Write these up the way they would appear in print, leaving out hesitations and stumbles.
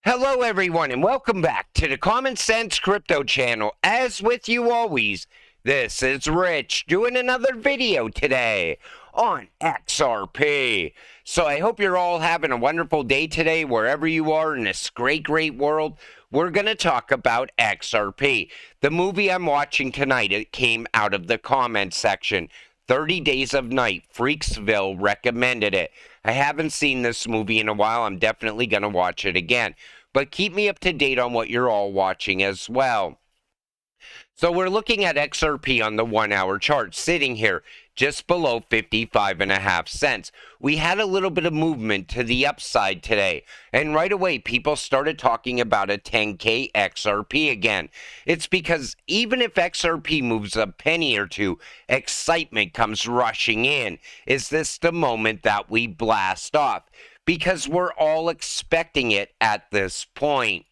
Hello, everyone, and welcome back to the Common Sense Crypto channel. As with you always, this is Rich doing another video today on XRP. So I hope you're all having a wonderful day today, wherever you are in this great world. We're going to talk about XRP. The movie I'm watching tonight, it came out of the comments section. 30 Days of Night, Freaksville recommended it. I haven't seen this movie in a while. I'm definitely going to watch it again. But keep me up to date on what you're all watching as well. So we're looking at XRP on the 1-hour chart, sitting here just below 55.5 cents. We had a little bit of movement to the upside today, and right away people started talking about a 10K XRP again. It's because even if XRP moves a penny or two, excitement comes rushing in. Is this the moment that we blast off? Because we're all expecting it at this point.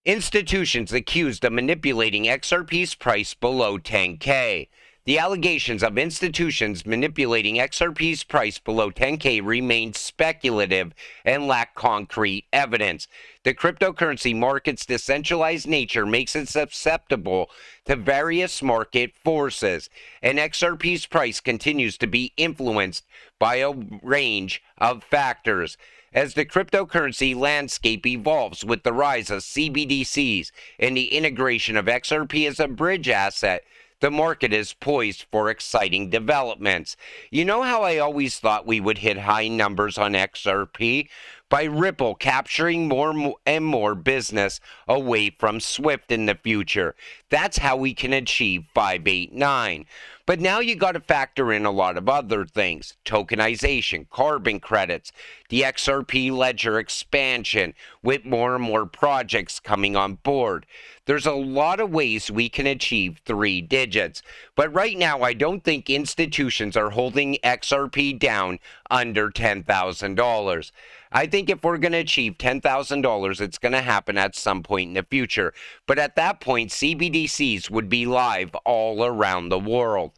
Institutions accused of manipulating XRP's price below 10K. The allegations of institutions manipulating XRP's price below 10K remain speculative and lack concrete evidence. The cryptocurrency market's decentralized nature makes it susceptible to various market forces, and XRP's price continues to be influenced by a range of factors. As the cryptocurrency landscape evolves with the rise of CBDCs and the integration of XRP as a bridge asset, the market is poised for exciting developments. You know how I always thought we would hit high numbers on XRP? By Ripple capturing more and more business away from Swift in the future. That's how we can achieve 589. But now you got to factor in a lot of other things. Tokenization, carbon credits, the XRP ledger expansion with more and more projects coming on board. There's a lot of ways we can achieve 3 digits. But right now, I don't think institutions are holding XRP down under $10,000. I think if we're going to achieve $10,000, it's going to happen at some point in the future. But at that point, CBDCs would be live all around the world.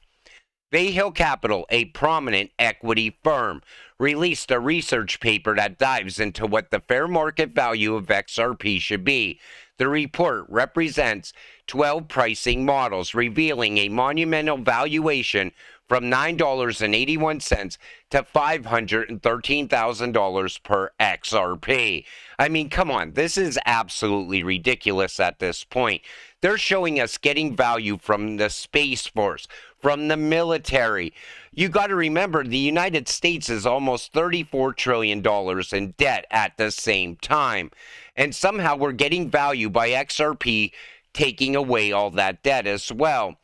Bay Hill Capital, a prominent equity firm, released a research paper that dives into what the fair market value of XRP should be. The report represents 12 pricing models, revealing a monumental valuation from $9.81 to $513,000 per XRP. I mean, come on, this is absolutely ridiculous at this point. They're showing us getting value from the Space Force, from the military. You got to remember, the United States is almost $34 trillion in debt at the same time. And somehow we're getting value by XRP taking away all that debt as well.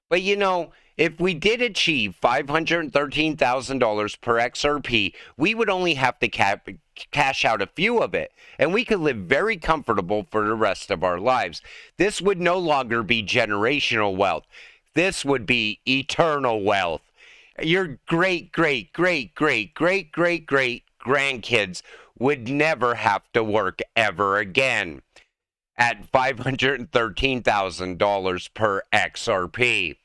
But you know, if we did achieve $513,000 per XRP, we would only have to cash out a few of it, and we could live very comfortable for the rest of our lives. This would no longer be generational wealth. This would be eternal wealth. Your great grandkids would never have to work ever again at $513,000 per XRP.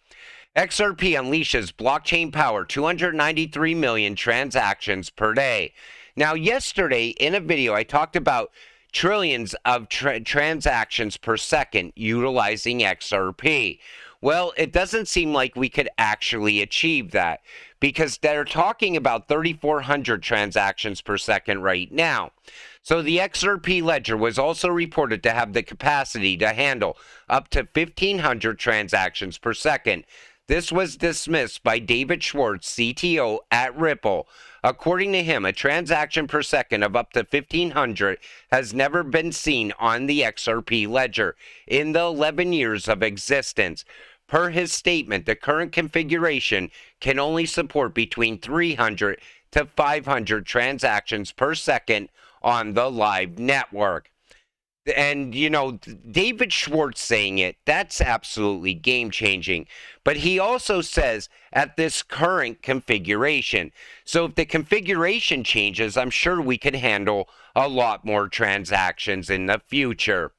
XRP unleashes blockchain power, 293 million transactions per day. Now, yesterday in a video, I talked about trillions of transactions per second utilizing XRP. Well, it doesn't seem like we could actually achieve that because they're talking about 3,400 transactions per second right now. So the XRP ledger was also reported to have the capacity to handle up to 1,500 transactions per second. This was dismissed by David Schwartz, CTO at Ripple. According to him, a transaction per second of up to 1,500 has never been seen on the XRP ledger in the 11 years of existence. Per his statement, the current configuration can only support between 300 to 500 transactions per second on the live network. And, you know, David Schwartz saying it, that's absolutely game-changing. But he also says at this current configuration. So if the configuration changes, I'm sure we could handle a lot more transactions in the future.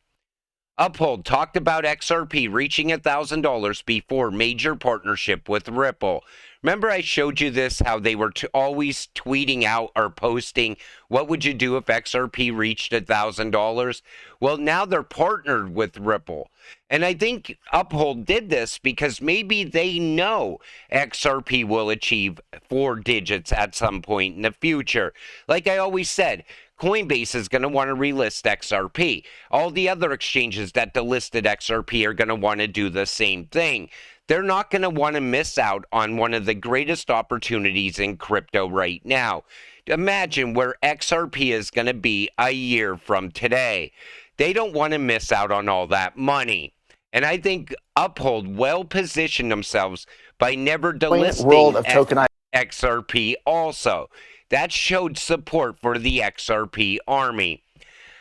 Uphold talked about XRP reaching $1,000 before major partnership with Ripple. Remember I showed you this, how they were always tweeting out or posting, what would you do if XRP reached $1,000? Well, now they're partnered with Ripple. And I think Uphold did this because maybe they know XRP will achieve 4 digits at some point in the future. Like I always said, Coinbase is going to want to relist XRP. All the other exchanges that delisted XRP are going to want to do the same thing. They're not going to want to miss out on one of the greatest opportunities in crypto right now. Imagine where XRP is going to be a year from today. They don't want to miss out on all that money. And I think Uphold well positioned themselves by never delisting XRP also. That showed support for the XRP army.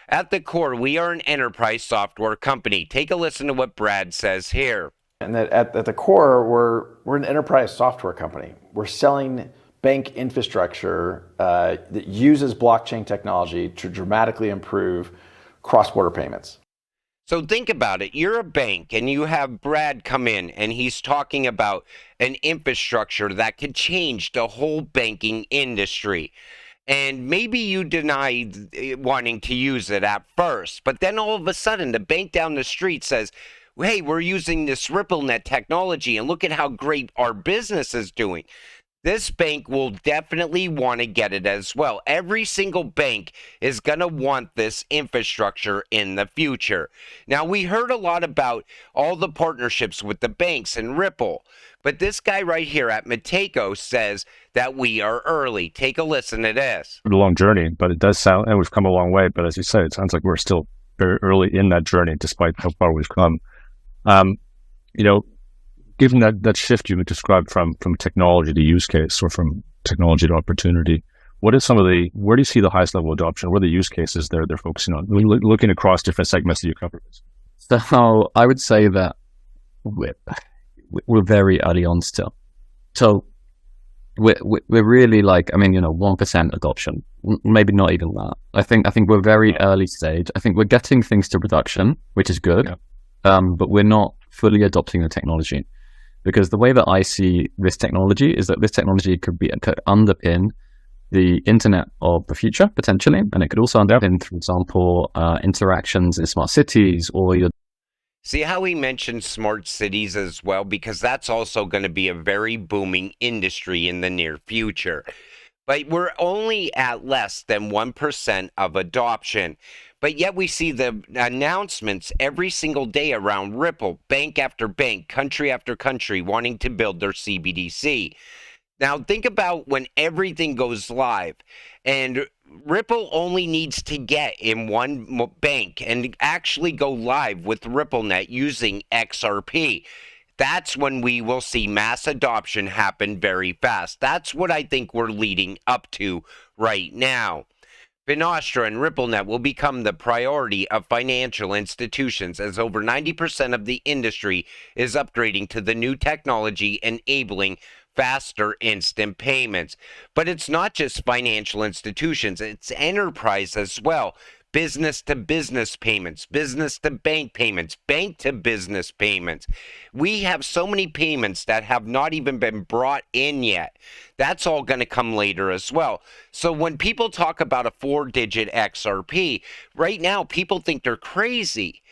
At the core, we are an enterprise software company. Take a listen to what Brad says here. And that at the core, we're an enterprise software company. We're selling bank infrastructure that uses blockchain technology to dramatically improve cross-border payments. So think about it. You're a bank and you have Brad come in and he's talking about an infrastructure that could change the whole banking industry. And maybe you denied wanting to use it at first, but then all of a sudden the bank down the street says, hey, we're using this RippleNet technology and look at how great our business is doing. This bank will definitely want to get it as well. Every single bank is going to want this infrastructure in the future. Now, we heard a lot about all the partnerships with the banks and Ripple, but this guy right here at Mateko says that we are early. Take a listen to this. A long journey, but it does sound, and we've come a long way, but as you say, it sounds like we're still very early in that journey, despite how far we've come. Given that shift you described from technology to use case or from technology to opportunity, where do you see the highest level of adoption? What are the use cases they're focusing on? Looking across different segments that you cover. So I would say that we're very early on still. So we're really 1% adoption, maybe not even that. I think we're very early stage. I think we're getting things to production, which is good, but we're not fully adopting the technology. Because the way that I see this technology is that this technology could underpin the internet of the future, potentially. And it could also underpin, for example, interactions in smart cities or your... See how he mentioned smart cities as well? Because that's also going to be a very booming industry in the near future. But we're only at less than 1% of adoption. But yet we see the announcements every single day around Ripple, bank after bank, country after country wanting to build their CBDC. Now think about when everything goes live and Ripple only needs to get in one bank and actually go live with RippleNet using XRP. That's when we will see mass adoption happen very fast. That's what I think we're leading up to right now. Finastra and RippleNet will become the priority of financial institutions as over 90% of the industry is upgrading to the new technology enabling faster instant payments. But it's not just financial institutions, it's enterprise as well. Business to business payments, business to bank payments, bank to business payments. We have so many payments that have not even been brought in yet. That's all going to come later as well. So when people talk about a 4-digit XRP, right now people think they're crazy.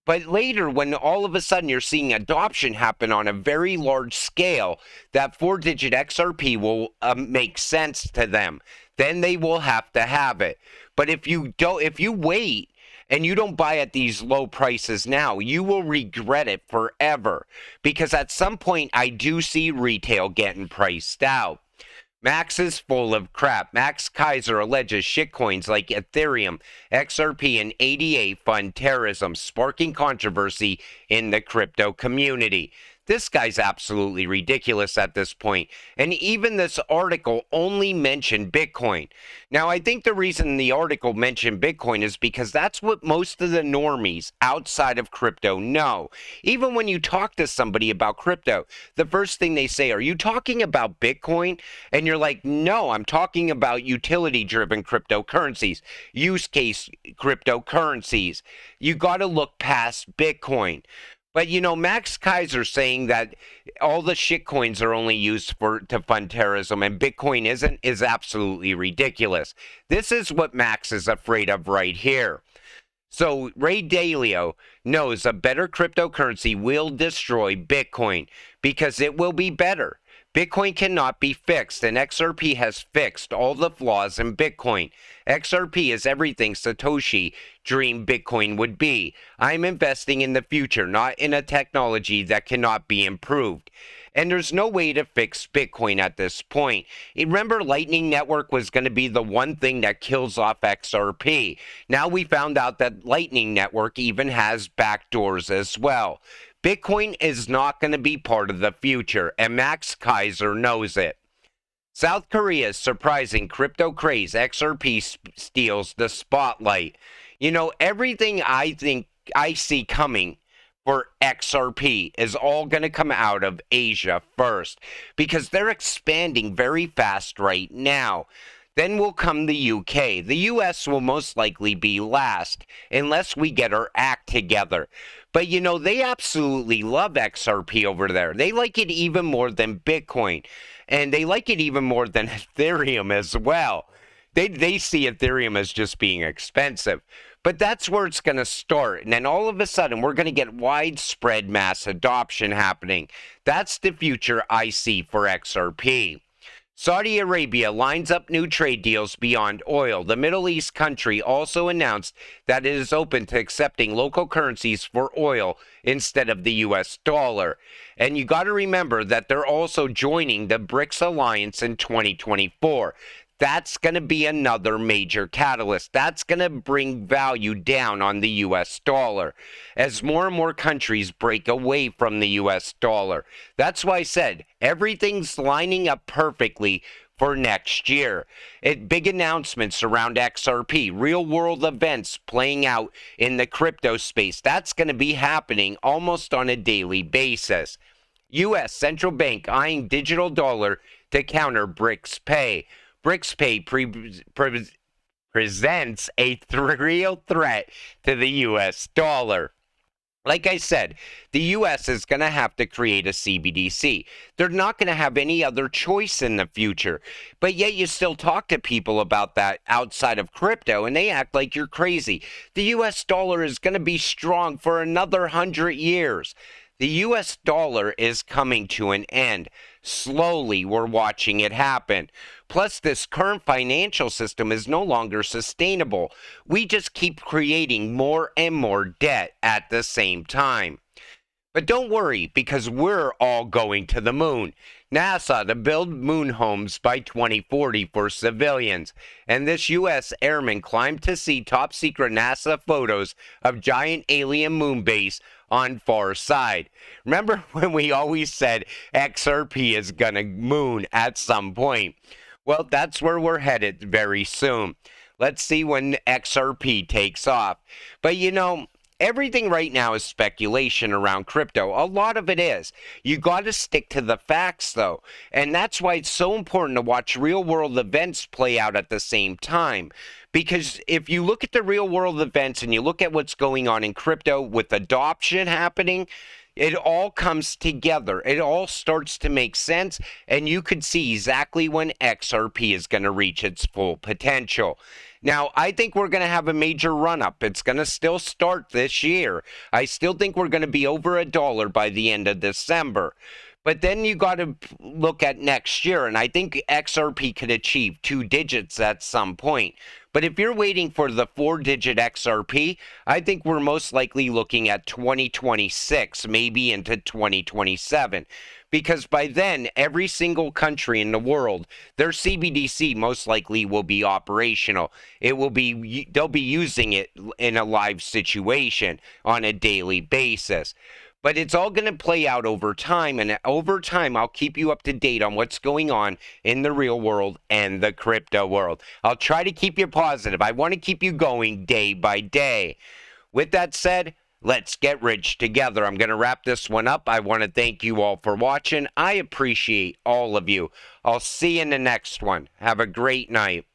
But later, when all of a sudden you're seeing adoption happen on a very large scale, that 4-digit XRP will make sense to them. Then they will have to have it. But if you wait and you don't buy at these low prices now, you will regret it forever. Because at some point, I do see retail getting priced out. Max is full of crap. Max Kaiser alleges shitcoins like Ethereum, XRP, and ADA fund terrorism, sparking controversy in the crypto community. This guy's absolutely ridiculous at this point. And even this article only mentioned Bitcoin. Now, I think the reason the article mentioned Bitcoin is because that's what most of the normies outside of crypto know. Even when you talk to somebody about crypto, the first thing they say, are you talking about Bitcoin? And you're like, no, I'm talking about utility-driven cryptocurrencies, use case cryptocurrencies. You got to look past Bitcoin. But you know, Max Kaiser saying that all the shitcoins are only used to fund terrorism and Bitcoin isn't is absolutely ridiculous. This is what Max is afraid of right here. So Ray Dalio knows a better cryptocurrency will destroy Bitcoin because it will be better. Bitcoin cannot be fixed, and XRP has fixed all the flaws in Bitcoin. XRP is everything Satoshi dreamed Bitcoin would be. I'm investing in the future, not in a technology that cannot be improved. And there's no way to fix Bitcoin at this point. Remember, Lightning Network was going to be the one thing that kills off XRP. Now we found out that Lightning Network even has backdoors as well. Bitcoin is not going to be part of the future, and Max Kaiser knows it. South Korea's surprising crypto craze, XRP steals the spotlight. You know, everything I think I see coming for XRP is all going to come out of Asia first, because they're expanding very fast right now. Then will come the UK. The US will most likely be last, unless we get our act together. But you know, they absolutely love XRP over there. They like it even more than Bitcoin. And they like it even more than Ethereum as well. They see Ethereum as just being expensive. But that's where it's going to start. And then all of a sudden, we're going to get widespread mass adoption happening. That's the future I see for XRP. Saudi Arabia lines up new trade deals beyond oil. The Middle East country also announced that it is open to accepting local currencies for oil instead of the US dollar. And you got to remember that they're also joining the BRICS alliance in 2024. That's going to be another major catalyst. That's going to bring value down on the US dollar as more and more countries break away from the US dollar. That's why I said everything's lining up perfectly for next year. Big announcements around XRP, real world events playing out in the crypto space. That's going to be happening almost on a daily basis. US central bank eyeing digital dollar to counter BRICS pay. BRICS Pay presents a real threat to the US dollar. Like I said, the US is going to have to create a CBDC. They're not going to have any other choice in the future. But yet you still talk to people about that outside of crypto, and they act like you're crazy. The US dollar is going to be strong for another 100 years. The US dollar is coming to an end. Slowly, we're watching it happen. Plus, this current financial system is no longer sustainable. We just keep creating more and more debt at the same time. But don't worry, because we're all going to the moon. NASA to build moon homes by 2040 for civilians. And this U.S. airman climbed to see top secret NASA photos of giant alien moon base on far side. Remember when we always said XRP is gonna moon at some point? Well, that's where we're headed very soon. Let's see when XRP takes off. But you know, everything right now is speculation around crypto. A lot of it is. You got to stick to the facts, though. And that's why it's so important to watch real-world events play out at the same time. Because if you look at the real-world events and you look at what's going on in crypto with adoption happening, it all comes together. It all starts to make sense, and you could see exactly when XRP is going to reach its full potential. Now, I think we're going to have a major run-up. It's going to still start this year. I still think we're going to be over $1 by the end of December. But then you got to look at next year, and I think XRP could achieve 2 digits at some point. But if you're waiting for the 4-digit XRP, I think we're most likely looking at 2026, maybe into 2027. Because by then, every single country in the world, their CBDC most likely will be operational. They'll be using it in a live situation on a daily basis. But it's all going to play out over time, and over time, I'll keep you up to date on what's going on in the real world and the crypto world. I'll try to keep you positive. I want to keep you going day by day. With that said, let's get rich together. I'm going to wrap this one up. I want to thank you all for watching. I appreciate all of you. I'll see you in the next one. Have a great night.